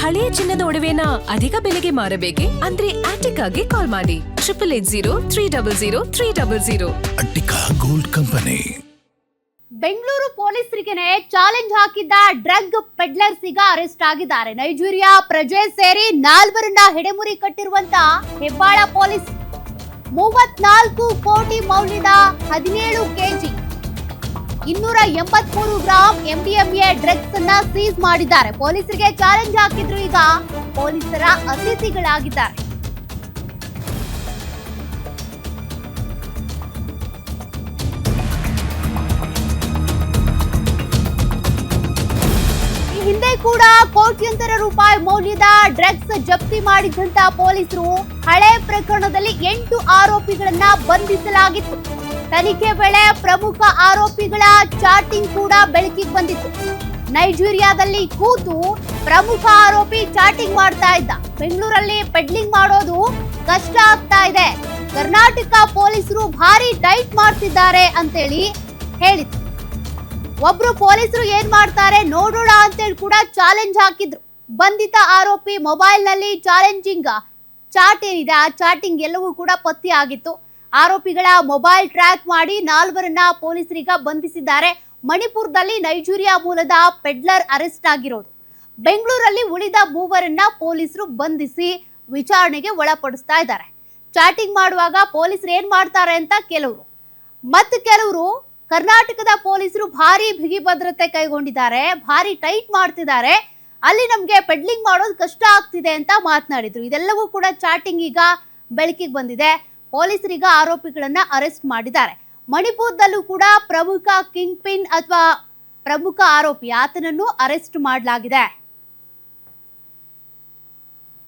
ಹಳೆಯ ಚಿನ್ನದ ಒಡವೆನ ಅಧಿಕ ಬೆಲೆಗೆ ಮಾರಬೇಕೆ? ಅಂದ್ರೆ ಆಟಿಕಾಗೆ ಕಾಲ್ ಮಾಡಿ 8880 ಅಟ್ಟಿಕಾ ಗೋಲ್ಡ್ ಕಂಪನಿ. ಬೆಂಗಳೂರು ಪೊಲೀಸರಿಗೆ ಚಾಲೆಂಜ್ ಹಾಕಿದ್ದ ಡ್ರಗ್ ಪೆಡ್ಲರ್ಸ್ ಈಗ ಅರೆಸ್ಟ್ ಆಗಿದ್ದಾರೆ. ನೈಜೀರಿಯಾ ಪ್ರಜೆ ಸೇರಿ 4ರನ್ನ ಹೆಡೆಮುರಿ ಕಟ್ಟಿರುವಂತ ಹೆಬ್ಬಾಳ ಪೊಲೀಸ್ 34 ಕೋಟಿ ಮೌಲ್ಯದ 17 ಕೆಜಿ 283 ಗ್ರಾಂ MDMA ಡ್ರಗ್ಸ್ ಅನ್ನ ಸೀಸ್ ಮಾಡಿದ್ದಾರೆ. ಪೊಲೀಸರಿಗೆ ಚಾಲೆಂಜ್ ಹಾಕಿದ್ರು, ಈಗ ಪೊಲೀಸರ ಅತಿಥಿಗಳಾಗಿದ್ದಾರೆ. ಹಿಂದೆ ಕೂಡ ಕೋಟ್ಯಂತರ ರೂಪಾಯಿ ಮೌಲ್ಯದ ಡ್ರಗ್ಸ್ ಜಪ್ತಿ ಮಾಡಿದಂತ ಪೊಲೀಸರು ಹಳೆ ಪ್ರಕರಣದಲ್ಲಿ 8 ಆರೋಪಿಗಳನ್ನ ಬಂಧಿಸಲಾಗಿತ್ತು. ತನಿಖೆ ವೇಳೆ ಪ್ರಮುಖ ಆರೋಪಿಗಳ ಚಾಟಿಂಗ್ ಕೂಡ ಬೆಳಕಿಗೆ ಬಂದಿತ್ತು. ನೈಜೀರಿಯಾದಲ್ಲಿ ಕೂತು ಪ್ರಮುಖ ಆರೋಪಿ ಚಾಟಿಂಗ್ ಮಾಡ್ತಾ ಇದ್ದ. ಬೆಂಗಳೂರಲ್ಲಿ ಪೆಡ್ಲಿಂಗ್ ಮಾಡೋದು ಕಷ್ಟ ಆಗ್ತಾ ಇದೆ, ಕರ್ನಾಟಕ ಪೊಲೀಸರು ಭಾರಿ ಟೈಟ್ ಮಾಡ್ತಿದ್ದಾರೆ ಅಂತೇಳಿ ಹೇಳಿದ್ರು. ಒಬ್ರು ಪೊಲೀಸರು ಏನ್ ಮಾಡ್ತಾರೆ ನೋಡೋಣ ಅಂತೇಳಿ ಕೂಡ ಚಾಲೆಂಜ್ ಹಾಕಿದ್ರು. ಬಂಧಿತ ಆರೋಪಿ ಮೊಬೈಲ್ ನಲ್ಲಿ ಚಾಲೆಂಜಿಂಗ್ ಚಾಟ್ ಏನಿದೆ ಆ ಚಾಟಿಂಗ್ ಎಲ್ಲವೂ ಕೂಡ ಪತ್ತೆ ಆಗಿತ್ತು. ಆರೋಪಿಗಳ ಮೊಬೈಲ್ ಟ್ರ್ಯಾಕ್ ಮಾಡಿ 4ರನ್ನ ಪೊಲೀಸರೀಗ ಬಂಧಿಸಿದ್ದಾರೆ. ಮಣಿಪುರದಲ್ಲಿ ನೈಜೀರಿಯಾ ಮೂಲದ ಪೆಡ್ಲರ್ ಅರೆಸ್ಟ್ ಆಗಿರೋದು. ಬೆಂಗಳೂರಲ್ಲಿ ಉಳಿದ 3ರನ್ನ ಪೊಲೀಸರು ಬಂಧಿಸಿ ವಿಚಾರಣೆಗೆ ಒಳಪಡಿಸ್ತಾ ಇದ್ದಾರೆ. ಚಾಟಿಂಗ್ ಮಾಡುವಾಗ ಪೊಲೀಸರು ಏನ್ ಮಾಡ್ತಾರೆ ಅಂತ ಕೆಲವರು ಕರ್ನಾಟಕದ ಪೊಲೀಸರು ಭಾರಿ ಬಿಗಿ ಭದ್ರತೆ ಕೈಗೊಂಡಿದ್ದಾರೆ, ಭಾರಿ ಟೈಟ್ ಮಾಡ್ತಿದ್ದಾರೆ, ಅಲ್ಲಿ ನಮ್ಗೆ ಪೆಡ್ಲಿಂಗ್ ಮಾಡೋದು ಕಷ್ಟ ಆಗ್ತಿದೆ ಅಂತ ಮಾತನಾಡಿದ್ರು. ಇದೆಲ್ಲವೂ ಕೂಡ ಚಾಟಿಂಗ್ ಈಗ ಬೆಳಕಿಗೆ ಬಂದಿದೆ. ಪೊಲೀಸರೀಗ ಆರೋಪಿಗಳನ್ನ ಅರೆಸ್ಟ್ ಮಾಡಿದ್ದಾರೆ. ಮಣಿಪುರದಲ್ಲೂ ಕೂಡ ಪ್ರಮುಖ ಕಿಂಗ್ ಪಿನ್ ಅಥವಾ ಪ್ರಮುಖ ಆರೋಪಿ ಆತನನ್ನು ಅರೆಸ್ಟ್ ಮಾಡಲಾಗಿದೆ.